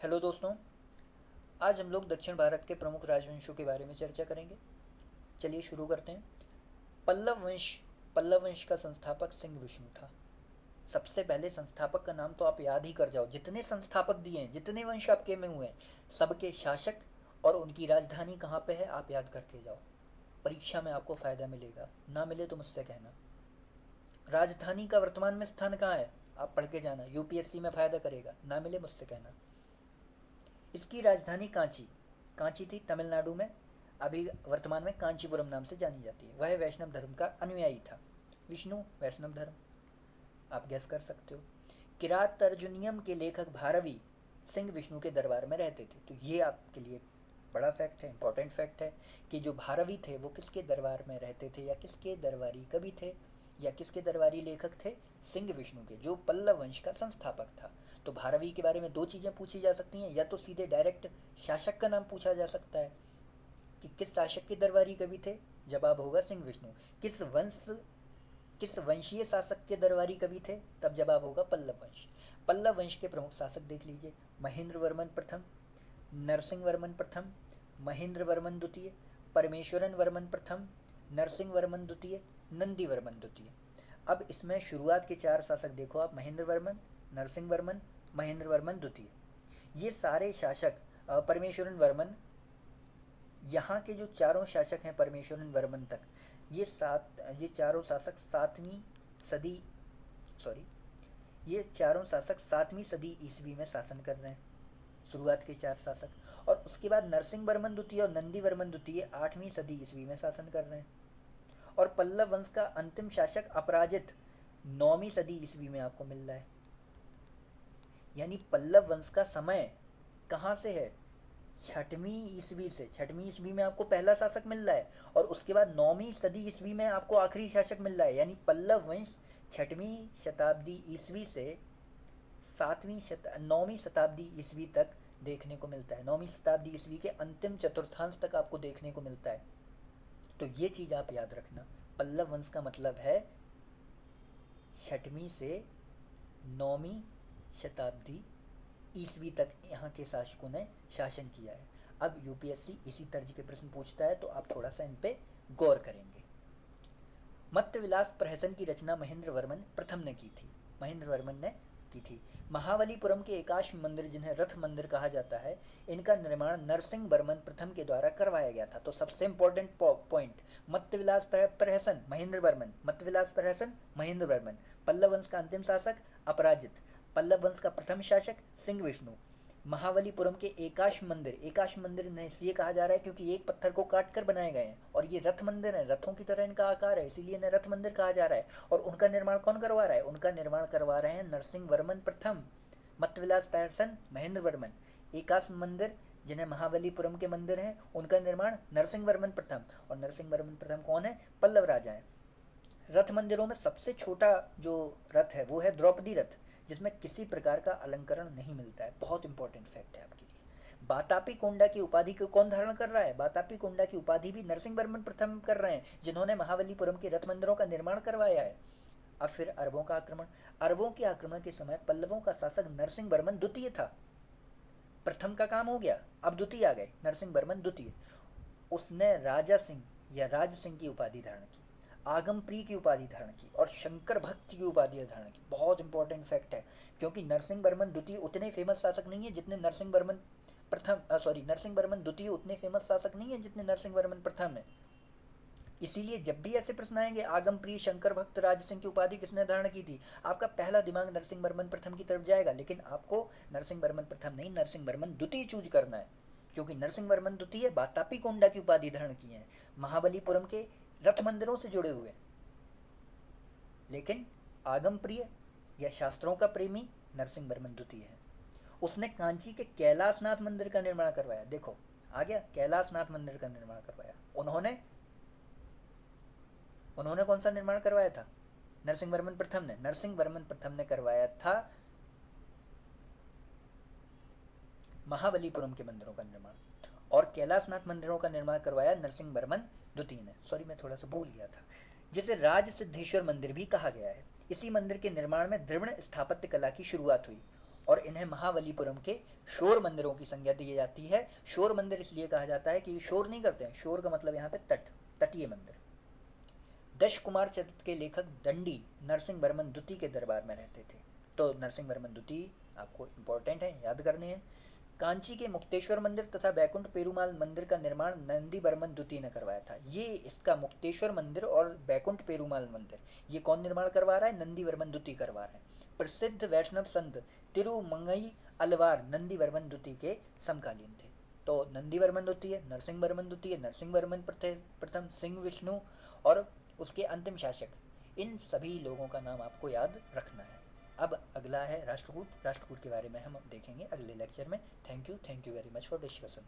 Hello दोस्तों। आज हम लोग दक्षिण भारत के प्रमुख राजवंशों के बारे में चर्चा करेंगे। चलिए शुरू करते हैं। पल्लव वंश का संस्थापक सिंह विष्णु था। सबसे पहले संस्थापक का नाम तो आप याद ही कर जाओ। जितने संस्थापक दिए हैं, जितने वंश आपके में हुए हैं, सबके शासक और उनकी राजधानी कहाँ पे है आप याद करके जाओ। परीक्षा में आपको फ़ायदा मिलेगा, ना मिले तो मुझसे कहना। राजधानी का वर्तमान में स्थान कहाँ है आप पढ़ के जाना, यूपीएससी में फ़ायदा करेगा, ना मिले मुझसे कहना। इसकी राजधानी कांची कांची थी, तमिलनाडु में। अभी वर्तमान में कांचीपुरम नाम से जानी जाती है। वह वैष्णव धर्म का अनुयायी था। विष्णु वैष्णव धर्म, आप गैस कर सकते हो। किरात अर्जुनियम के लेखक भारवी सिंह विष्णु के दरबार में रहते थे। तो ये आपके लिए बड़ा फैक्ट है, इंपॉर्टेंट फैक्ट है कि जो भारवी थे वो किसके दरबार में रहते थे, या किसके दरबारी कवि थे, या किसके दरबारी लेखक थे, सिंह विष्णु के, जो पल्लव वंश का संस्थापक था। तो भारवी के बारे में दो चीज़ें पूछी जा सकती हैं, या तो सीधे डायरेक्ट शासक का नाम पूछा जा सकता है कि किस शासक के दरबारी कवि थे, जवाब होगा सिंह विष्णु। किस वंशीय शासक के दरबारी कवि थे, तब जवाब होगा पल्लव वंश। पल्लव वंश के प्रमुख शासक देख लीजिए। महेंद्र वर्मन प्रथम, नरसिंह वर्मन प्रथम, महेंद्र वर्मन द्वितीय, परमेश्वरन वर्मन प्रथम, नरसिंह वर्मन द्वितीय, नंदी वर्मन द्वितीय। अब इसमें शुरुआत के चार शासक देखो आप, महेंद्र वर्मन, नरसिंह वर्मन, महेंद्र वर्मन द्वितीय। ये सारे शासक, परमेश्वरन वर्मन, यहाँ के जो चारों शासक हैं परमेश्वरन वर्मन तक, ये चारों शासक सातवीं सदी, सॉरी, ये चारों शासक 7वीं सदी ईस्वी में शासन कर रहे हैं, शुरुआत के चार शासक। और उसके बाद नरसिंह वर्मन द्वितीय और नंदी वर्मन द्वितीय 8वीं सदी ईस्वी में शासन कर रहे हैं। और पल्लव वंश का अंतिम शासक अपराजित 9वीं सदी ईस्वी में आपको मिल रहा है। यानी पल्लव वंश का समय कहाँ से है, 6वीं ईस्वी से। 6वीं ईस्वी में आपको पहला शासक मिल रहा है, और उसके बाद 9वीं सदी ईस्वी में आपको आखिरी शासक मिल रहा है। यानी पल्लव वंश 6वीं शताब्दी ईस्वी से 9वीं शताब्दी ईस्वी तक देखने को मिलता है। 9वीं शताब्दी ईस्वी के अंतिम चतुर्थांश तक आपको देखने को मिलता है। तो ये चीज़ आप याद रखना, पल्लव वंश का मतलब है 6वीं से 9वीं शताब्दी ईस्वी तक यहाँ के शासकों ने शासन किया है। अब यूपीएससी इसी तर्ज के प्रश्न पूछता है, तो आप थोड़ा सा इन पे गौर करेंगे। मत्स्य विलास प्रहसन की रचना महेंद्र वर्मन प्रथम ने की थी। महेंद्र वर्मन ने की थी। महाबलीपुरम के एकाश मंदिर, जिन्हें रथ मंदिर कहा जाता है, इनका निर्माण नरसिंह वर्मन प्रथम के द्वारा करवाया गया था। तो सबसे इंपॉर्टेंट पॉइंट, मत्स्य प्रहसन महेंद्र वर्मन, मत्स्य विलास प्रहसन महेंद्र वर्मन। पल्लव वंश का अंतिम शासक अपराजित, पल्लव वंश का प्रथम शासक सिंह विष्णु। महाबलीपुरम के एकाश मंदिर, एकाश मंदिर ने इसलिए कहा जा रहा है क्योंकि एक पत्थर को काट कर बनाए गए हैं, और ये रथ मंदिर है, रथों की तरह इनका आकार है, इसीलिए इन्हें रथ मंदिर कहा जा रहा है। और उनका निर्माण कौन करवा रहा है, उनका निर्माण करवा रहे हैं नरसिंह वर्मन प्रथम। मत्विलास पैरसन महेंद्र वर्मन। एकाश मंदिर, जिन्हें महाबलीपुरम के मंदिर हैं, उनका निर्माण नरसिंह वर्मन प्रथम। और नरसिंह वर्मन प्रथम कौन है, पल्लव राजा है। रथ मंदिरों में सबसे छोटा जो रथ है वो है द्रौपदी रथ, जिसमें किसी प्रकार का अलंकरण नहीं मिलता है। बहुत इंपॉर्टेंट फैक्ट है आपके लिए। बातापी कोंडा की उपाधि को कौन धारण कर रहा है, बातापी कोंडा की उपाधि भी नरसिंह वर्मन प्रथम कर रहे हैं, जिन्होंने महाबलीपुरम के रथ मंदिरों का निर्माण करवाया है। अब फिर अरबों का आक्रमण। अरबों के आक्रमण के समय पल्लवों का शासक नरसिंह वर्मन द्वितीय था। प्रथम का काम हो गया, अब द्वितीय आ गए, नरसिंह वर्मन द्वितीय। उसने राजा सिंह या राज सिंह की उपाधि धारण की, आगम प्रिय की उपाधि धारण की, और शंकर भक्त की उपाधि धारण की। बहुत इंपॉर्टेंट फैक्ट है, क्योंकि नरसिंह वर्मन द्वितीय उतने फेमस शासक नहीं है जितने नरसिंह वर्मन प्रथम, नरसिंह वर्मन द्वितीय उतने फेमस शासक नहीं है जितने नरसिंह वर्मन प्रथम है। इसीलिए जब भी ऐसे प्रश्न आएंगे, आगम प्रिय, शंकर भक्त, राज सिंह की उपाधि किसने धारण की थी, आपका पहला दिमाग नरसिंह वर्मन प्रथम की तरफ जाएगा। लेकिन आपको नरसिंह वर्मन प्रथम नहीं, नरसिंह वर्मन द्वितीय चूज करना है, क्योंकि नरसिंह वर्मन द्वितीय बातापी कोंडा की उपाधि धारण की है, महाबलीपुरम के रथ मंदिरों से जुड़े हुए। लेकिन आगम प्रिय या शास्त्रों का प्रेमी नरसिंह वर्मन द्वितीय है। उसने कांची के कैलाशनाथ मंदिर का निर्माण करवाया। देखो आ गया, कैलाशनाथ मंदिर का निर्माण करवाया। उन्होंने कौन सा निर्माण करवाया था, नरसिंह वर्मन प्रथम ने। नरसिंह वर्मन प्रथम ने करवाया था महाबलीपुरम के मंदिरों का निर्माण, और कैलाशनाथ मंदिरों का निर्माण करवाया नरसिंह वर्मन द्वितीय ने। सॉरी, मैं थोड़ा सा भूल गया था, जिसे राज सिद्धेश्वर मंदिर भी कहा गया है। इसी मंदिर के निर्माण में द्रविड़ स्थापत्य कला की शुरुआत हुई। और इन्हें महाबलीपुरम के शोर मंदिरों की संज्ञा दी जाती है। शोर मंदिर इसलिए कहा जाता है कि ये शोर नहीं करते हैं, शोर का मतलब यहाँ पे तटीय मंदिर। दश कुमार चरित्र के लेखक दंडी नरसिंह वर्मन द्वितीय के दरबार में रहते थे। तो नरसिंह वर्मन द्वितीय आपको इम्पोर्टेंट है, याद करने हैं। कांची के मुक्तेश्वर मंदिर तथा बैकुंठ पेरुमाल मंदिर का निर्माण नंदी वर्मन द्वितीय ने करवाया था। ये इसका मुक्तेश्वर मंदिर और बैकुंठ पेरुमाल मंदिर ये कौन निर्माण करवा रहा है? नंदी वर्मन द्वितीय करवा रहे हैं। प्रसिद्ध वैष्णव संत तिरुमंगई अलवार नंदी वर्मन द्वितीय के समकालीन थे। तो नंदी वर्मन द्वितीय, नरसिंह वर्मन द्वितीय, नरसिंह वर्मन प्रथम, सिंह विष्णु और उसके अंतिम शासक, इन सभी लोगों का नाम आपको याद रखना है। अब अगला है राष्ट्रकूट। राष्ट्रकूट के बारे में हम देखेंगे अगले लेक्चर में। Thank you very much for discussion.